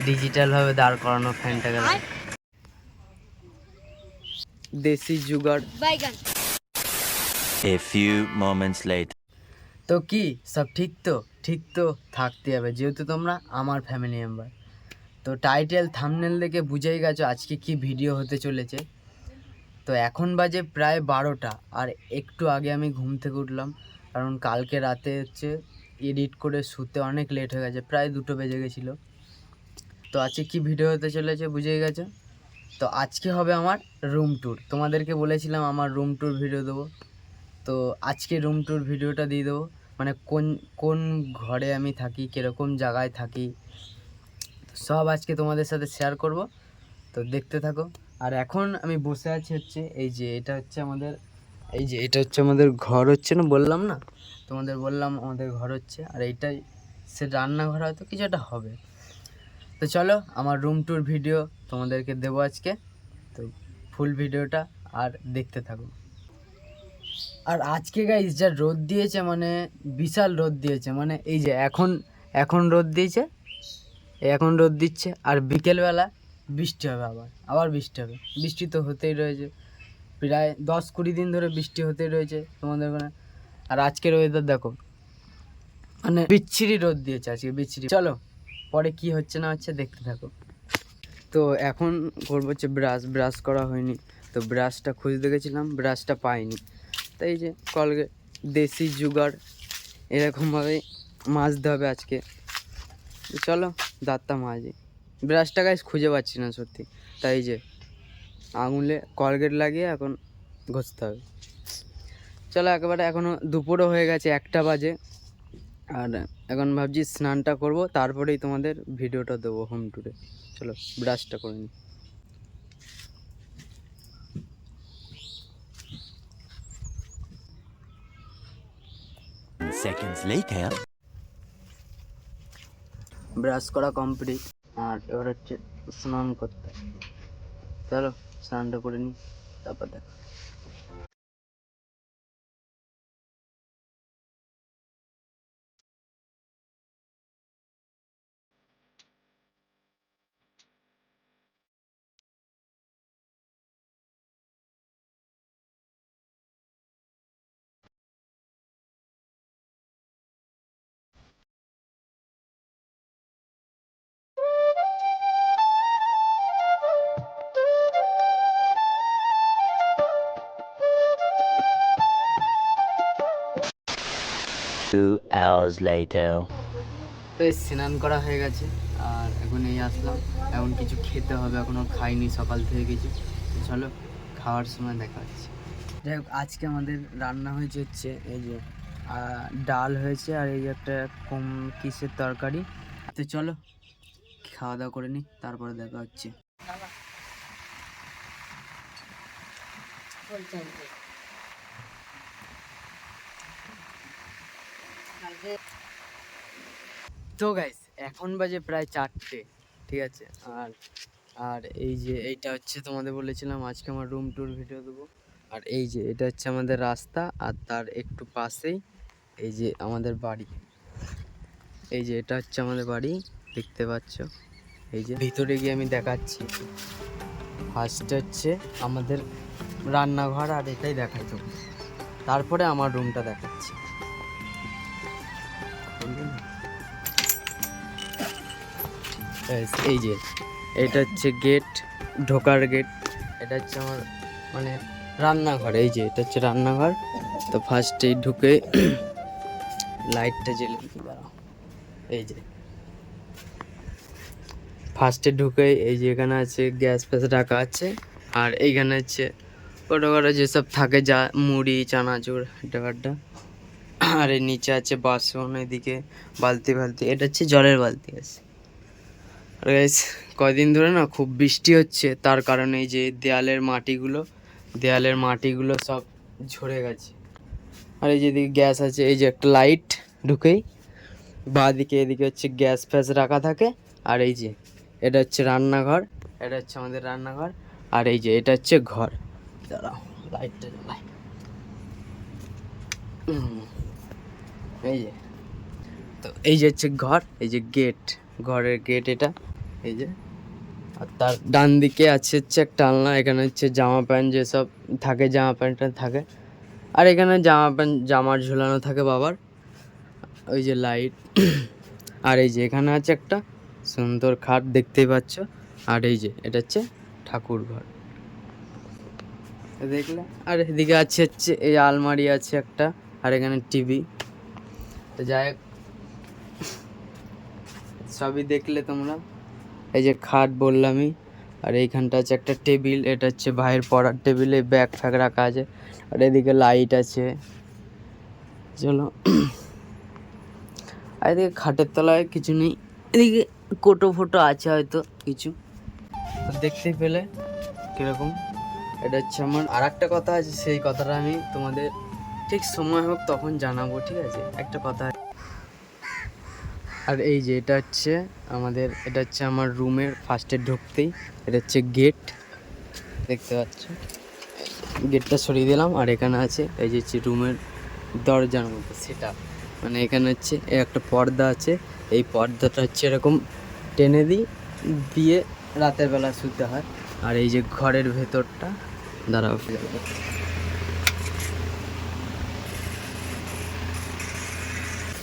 Digital ভাবে দাঁড় করানো ফ্যানটাকে দেশি জুগাড়। A few moments later. তো কি সব ঠিক তো? ঠিক তো থাকতে হবে, যেহেতু তোমরা আমার ফ্যামিলি মেম্বার। তো টাইটেল থাম্বনেল দেখে বুঝেই গেছো আজকে কি ভিডিও হতে চলেছে। তো এখন বাজে প্রায় 12টা, আর একটু আগে আমি ঘুম থেকে উঠলাম, কারণ কালকে রাতে এডিট করে শুতে অনেক লেট হয়ে গেছে, প্রায় 2টো বেজে গেছিলো। তো আজকে কি ভিডিও হতে চলেছে বুঝেই গেছো। তো আজকে হবে আমার রুম ট্যুর। তোমাদেরকে বলেছিলাম আমার রুম ট্যুর ভিডিও দেবো, তো আজকে রুম ট্যুর ভিডিওটা দিয়ে দেবো। মানে কোন কোন ঘরে আমি থাকি, কীরকম জায়গায় থাকি, সব আজকে তোমাদের সাথে শেয়ার করব। তো দেখতে থাকো। আর এখন আমি বসে আছি এই যে এটা হচ্ছে আমাদের ঘর, হচ্ছে না বললাম না তোমাদের, বললাম আমাদের ঘর হচ্ছে, আর এইটাই সে রান্নাঘর, হয়তো কিছু একটা হবে। তো চলো আমার রুম ট্যুর ভিডিও তোমাদেরকে দেবো আজকে, তো ফুল ভিডিওটা আর দেখতে থাকো। আর আজকে গাইস যা রোদ দিয়েছে, মানে বিশাল রোদ দিয়েছে, মানে এই যে এখন রোদ দিয়েছে, এখন রোদ দিচ্ছে, আর বিকেলবেলা বৃষ্টি হবে, আবার বৃষ্টি হবে। বৃষ্টি তো হতেই রয়েছে, প্রায় 10-20 দিন ধরে বৃষ্টি হতেই রয়েছে তোমাদের ওখানে। আর আজকের ওয়েদার দেখো, মানে বিচ্ছিরি রোদ দিয়েছে আজকে, বিচ্ছিরি। চলো পরে কি হচ্ছে না হচ্ছে দেখতে থাকো। তো এখন করবো হচ্ছে ব্রাশ করা হয়নি, তো ব্রাশটা খুঁজতে গেছিলাম, ব্রাশটা পাইনি। তাই যে কলগেট দেশি জুগাড় এরকমভাবে মাজতে হবে আজকে। চলো দাঁতটা মাজি, ব্রাশটা গাইস খুঁজে পাচ্ছি না সত্যি, তাই যে আঙুলে কলগেট লাগিয়ে এখন ঘষতে হবে। চলো একেবারে, এখনও দুপুরও হয়ে গেছে, 1টা বাজে, আর এখন ভাবছি স্নানটা করব, তারপরেই তোমাদের ভিডিওটা দেবো হোম ট্যুরে। চলো ব্রাশটা করে নিই। Seconds later. ব্রাশ করা কমপ্লিট, আর এবার হচ্ছে স্নান করতে। চলো স্নানটা করে নিই, তারপর দেখো। Two hours later. তো এই স্নান করা হয়ে গেছে, আর এখন এই আসলাম, এখন কিছু খেতে হবে, এখনও খাইনি সকাল থেকে কিছু। চলো খাওয়ার সময় দেখা হচ্ছে। যাই হোক, আজকে আমাদের রান্না হয়েছে এই যে ডাল হয়েছে, আর এই যে একটা কিসের তরকারি। তো চলো খাওয়া দাওয়া করে নিই, তারপরে দেখা হচ্ছে। তো গাইস এখন বাজে প্রায় 4টে, ঠিক আছে। আর আর এই যে এইটা হচ্ছে, তোমাদের বলেছিলাম আজকে আমার রুম ট্যুর ভিডিও দেবো। আর এই যে এটা হচ্ছে আমাদের রাস্তা, আর তার একটু পাশেই এই যে আমাদের বাড়ি। এই যে এটা হচ্ছে আমাদের বাড়ি, দেখতে পাচ্ছ। এই যে ভিতরে গিয়ে আমি দেখাচ্ছি। ফার্স্ট হচ্ছে আমাদের রান্নাঘর, আর এটাই দেখাই তো, তারপরে আমার রুমটা দেখাচ্ছি। এই যে এটা হচ্ছে গেট, ঢোকার গেট। এটা হচ্ছে আমার মানে রান্নাঘর, এই যে এটা হচ্ছে রান্নাঘর। তো ফার্স্টেই ঢুকে লাইটটা জ্বেলে দাঁড়াও। এই যে ফার্স্টে ঢুকে এই যে এখানে আছে গ্যাস ফ্যাস রাখা আছে, আর এইখানে হচ্ছে ছোটোখাটো যেসব থাকে, যা মুড়ি চানাচুর ডাড্ডা। আর এর নিচে আছে বাসন, এদিকে বালতি ফালতি, এটা হচ্ছে জলের বালতি আছে। আর গাইস কয়দিন ধরে না খুব বৃষ্টি হচ্ছে, তার কারণে এই যে দেয়ালের মাটিগুলো সব ঝরে গেছে। আর এই যে এদিকে গ্যাস আছে, এই যে একটা লাইট ঢুকেই বাঁ দিকে, এদিকে হচ্ছে গ্যাস ফ্যাস রাখা থাকে। আর এই যে এটা হচ্ছে রান্নাঘর, এটা হচ্ছে আমাদের রান্নাঘর। আর এই যে এটা হচ্ছে ঘর। দাঁড়াও লাইটটা জ্বালাই। এই যে, তো এই যে হচ্ছে ঘর, এই যে গেট, ঘরের গেট এটা। এই যে। আর তার ডান দিকে আছে হচ্ছে একটা আলনা, এখানে হচ্ছে জামা প্যান্ট যেসব থাকে, জামা প্যান্টটা থাকে। আর এখানে জামা প্যান্ট জামার ঝুলানো থাকে বাবার। ওই যে লাইট। আর এই যে এখানে আছে একটা সুন্দর খাট দেখতেই পাচ্ছ। আর এই যে এটা হচ্ছে ঠাকুর ঘর দেখলে। আর এদিকে আছে হচ্ছে এই আলমারি আছে একটা, আর এখানে টিভি। তো যাই হোক, সবই দেখলে তোমরা। এই যে খাট বললামই। আর এইখানটা আছে একটা টেবিল, এটা হচ্ছে ভাইয়ের পড়ার টেবিলে ব্যাগ ফ্যাগ রাখা আছে। আর এদিকে লাইট আছে। চলো। আর এদিকে খাটের তলায় কিছু নেই, এদিকে কোটো ফোটো আছে হয়তো কিছু, তো দেখতেই পেলে কিরকম। এটা হচ্ছে আমার আর একটা কথা আছে, সেই কথাটা আমি তোমাদের ঠিক সময় হোক তখন জানাবো, ঠিক আছে? একটা কথা। আর এই যে এটা হচ্ছে আমাদের, এটা হচ্ছে আমার রুমের ফার্স্টে ঢুকতেই এটা হচ্ছে গেট, দেখতে পাচ্ছ। গেটটা সরিয়ে দিলাম। আর এখানে আছে এই যে রুমের দরজার মতো সেটা, মানে এখানে হচ্ছে একটা পর্দা আছে। এই পর্দাটা হচ্ছে এরকম টেনে দিয়ে রাতের বেলা শুতে হয়। আর এই যে ঘরের ভেতরটা, দাঁড়াও,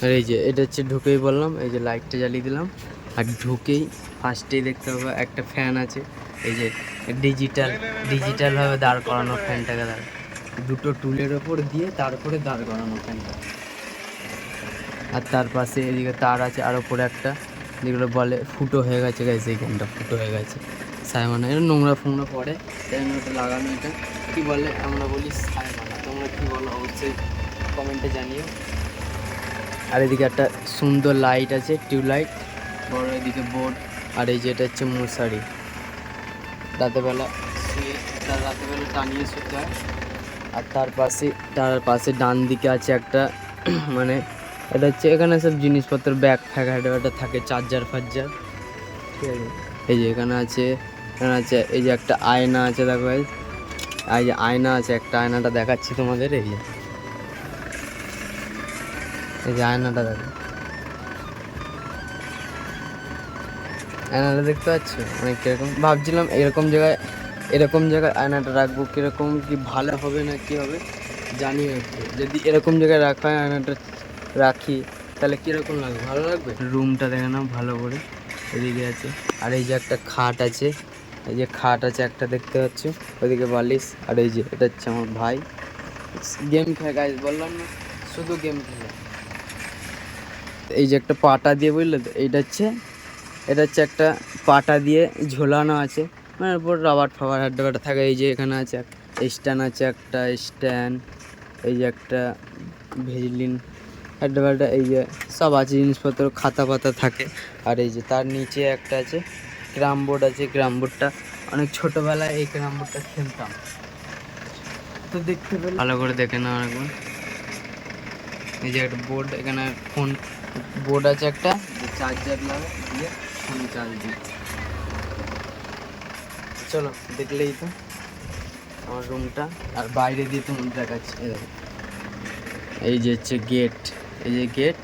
আর এই যে এটা হচ্ছে ঢুকেই বললাম, এই যে লাইটটা জ্বালিয়ে দিলাম। আর ঢুকেই ফার্স্টেই দেখতে পাবো একটা ফ্যান আছে, এই যে ডিজিটালভাবে দাঁড় করানো ফ্যানটাকে, দুটো টুলের ওপর দিয়ে তারপরে দাঁড় করানো ফ্যানটা। আর তার পাশে এদিকে তার আছে, আর ওপরে একটা যেগুলো বলে ফুটো হয়ে গেছে গাইছে, এইখানটা ফুটো হয়ে গেছে সাইমানা, এটা নোংরা ফোংরা পড়ে, তাই জন্য ওটা লাগানো। এটা কী বলে, আমরা বলি সাইমানা, তোমরা কী বলো অবশ্যই কমেন্টে জানিও। আর এদিকে একটা সুন্দর লাইট আছে, টিউবলাইট বড়, এদিকে বোর্ড। আর এই যে এটা হচ্ছে মশারি, রাতেরবেলা শুয়ে, রাতেরবেলা টানিয়ে শুতে হয়। আর তার পাশে ডান দিকে আছে একটা মানে এটা হচ্ছে এখানে সব জিনিসপত্র ব্যাগ ফ্যাগ এটা থাকে, চার্জার ফার্জার, ঠিক আছে? এই যে এখানে আছে এই যে একটা আয়না আছে, দেখো এই যে আয়না আছে একটা, আয়নাটা দেখাচ্ছি তোমাদের। এই যে আয়নাটা দেখো, আয়নাটা দেখতে পাচ্ছ অনেক কিরকম। ভাবছিলাম এরকম জায়গায় আয়নাটা রাখবো, কীরকম কি ভালো হবে না কি হবে জানি না। একটু যদি এরকম জায়গায় রাখা হয়, আয়নাটা রাখি, তাহলে কীরকম লাগবে, ভালো লাগবে। রুমটা দেখে নাও ভালো করে, এদিকে আছে। আর এই যে একটা খাট আছে, এই যে খাট আছে একটা দেখতে পাচ্ছ, ওইদিকে বালিশ। আর এই যে এটা হচ্ছে আমার ভাই, গেম খেলে, গাইজ বললাম না শুধু গেম খেলে। এই যে একটা পাটা দিয়ে, বুঝলে তো, এটা হচ্ছে একটা পাটা দিয়ে ঝোলানো আছে, মানে উপর রাবার ফাবার হাড্ডাবাটা থাকে। এই যে এখানে আছে স্ট্যান্ড আছে একটা স্ট্যান্ড, এই যে একটা ভেজলিন হাড্ডাবাটা, এই যে সব আছে জিনিসপত্র, খাতা পাতা থাকে। আর এই যে তার নিচে একটা আছে ক্যারাম বোর্ড আছে, ক্যারাম বোর্ডটা অনেক ছোটোবেলায় এই ক্যারাম বোর্ডটা খেলতাম, তো দেখতে পেলে ভালো করে দেখে নাও একবার। এই যে একটা বোর্ড, এখানে ফোন বোর্ড আছে একটা, যে চার্জার লাগে দিয়ে ফোন চার্জ দিই। চলো দেখলেই তো আমার রুমটা। আর বাইরে দিয়ে তোমার দেখাচ্ছি, এই যে হচ্ছে গেট, এই যে গেট,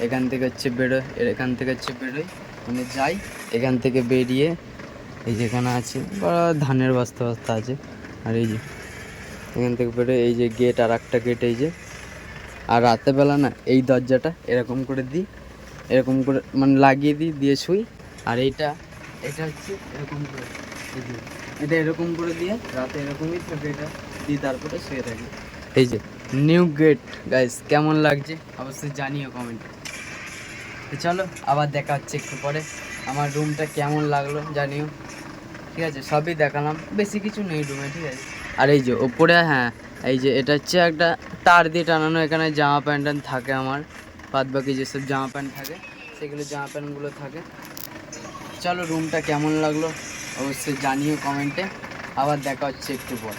এখান থেকে হচ্ছে বেরোয়, মানে যাই এখান থেকে বেরিয়ে এই যেখানে আছে ধানের বস্তা আছে। আর এই যে এখান থেকে বেরোয় এই যে গেট, আর একটা গেট এই যে। আর রাতেরবেলা না এই দরজাটা এরকম করে মানে লাগিয়ে দিয়ে শুই। আর এটা হচ্ছে এরকম করে, এটা এরকম করে দিয়ে রাতে এরকমই থাকে, এটা দিয়ে তারপরে শুয়ে থাকি। এই যে নিউ গেট গাইস, কেমন লাগছে অবশ্যই জানিও কমেন্টে। তো চলো আবার দেখা হচ্ছে একটু পরে, আমার রুমটা কেমন লাগলো জানিও, ঠিক আছে? সবই দেখালাম, বেশি কিছু নেই রুমে, ঠিক আছে? আর এই যে ওপরে, হ্যাঁ, এই যে এটা হচ্ছে একটা তার দিয়ে টানানো, এখানে জামা প্যান্ট থাকে আমার, বাদ বাকি যেসব জামা প্যান্ট থাকে সেগুলো জামা প্যান্টগুলো থাকে। চলো রুমটা কেমন লাগলো অবশ্যই জানিও কমেন্টে, আবার দেখা হচ্ছে একটু পর।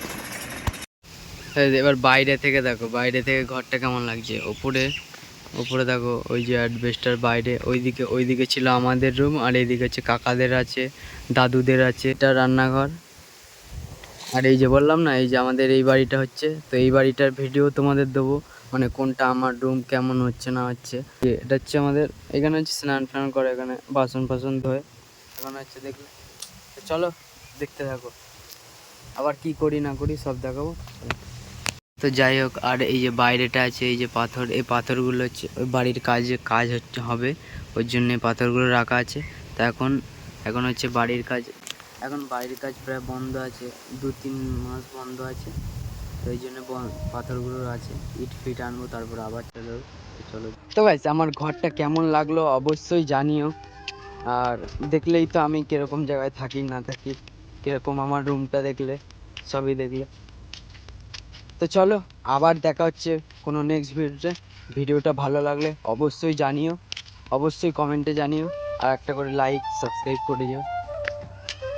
এবার বাইরে থেকে দেখো, বাইরে থেকে ঘরটা কেমন লাগছে। ওপরে দেখো ওই যে অ্যাডভেস্টার, বাইরে ওইদিকে ছিল আমাদের রুম, আর এইদিকে হচ্ছে কাকাদের আছে, দাদুদের আছে, এটা রান্নাঘর। আর এই যে বললাম না, এই যে আমাদের এই বাড়িটা হচ্ছে, তো এই বাড়িটার ভিডিও তোমাদের দেবো, মানে কোনটা আমার রুম কেমন হচ্ছে না হচ্ছে। এটা হচ্ছে আমাদের, এখানে হচ্ছে স্নান ফান করে, এখানে বাসন ফাসন ধোয়। এখন হচ্ছে দেখলে। তো চলো দেখতে থাকো, আবার কি করি না করি সব দেখাবো। তো যাই হোক, আর এই যে বাইরেটা আছে, এই যে পাথর, এই পাথরগুলো হচ্ছে ওই বাড়ির কাজ হচ্ছে হবে, ওই জন্য পাথরগুলো রাখা আছে। তো এখন হচ্ছে বাড়ির কাজ, এখন বাড়ির কাজ প্রায় বন্ধ আছে, 2-3 মাস বন্ধ আছে। তো এই জন্য পাথরগুলো আছে, ইট ফিট আনবো, তারপর আবার চলো। তো গাইস, আমার ঘরটা কেমন লাগলো অবশ্যই জানিও। আর দেখলেই তো আমি কিরকম জায়গায় থাকি না থাকি, কিরকম আমার রুমটা দেখলে, সবই দেখলে। তো চলো আবার দেখা হচ্ছে কোনো নেক্সট ভিডিওতে। ভিডিওটা ভালো লাগলে অবশ্যই জানিও, অবশ্যই কমেন্টে জানিও, আর একটা করে লাইক সাবস্ক্রাইব করে দিও।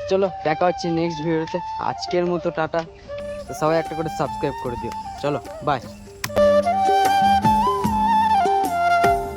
চলো দেখা হচ্ছে নেক্সট ভিডিওতে, আজকের মতো টাটা। তো সবাই একটা করে সাবস্ক্রাইব করে দিও। চলো বাই।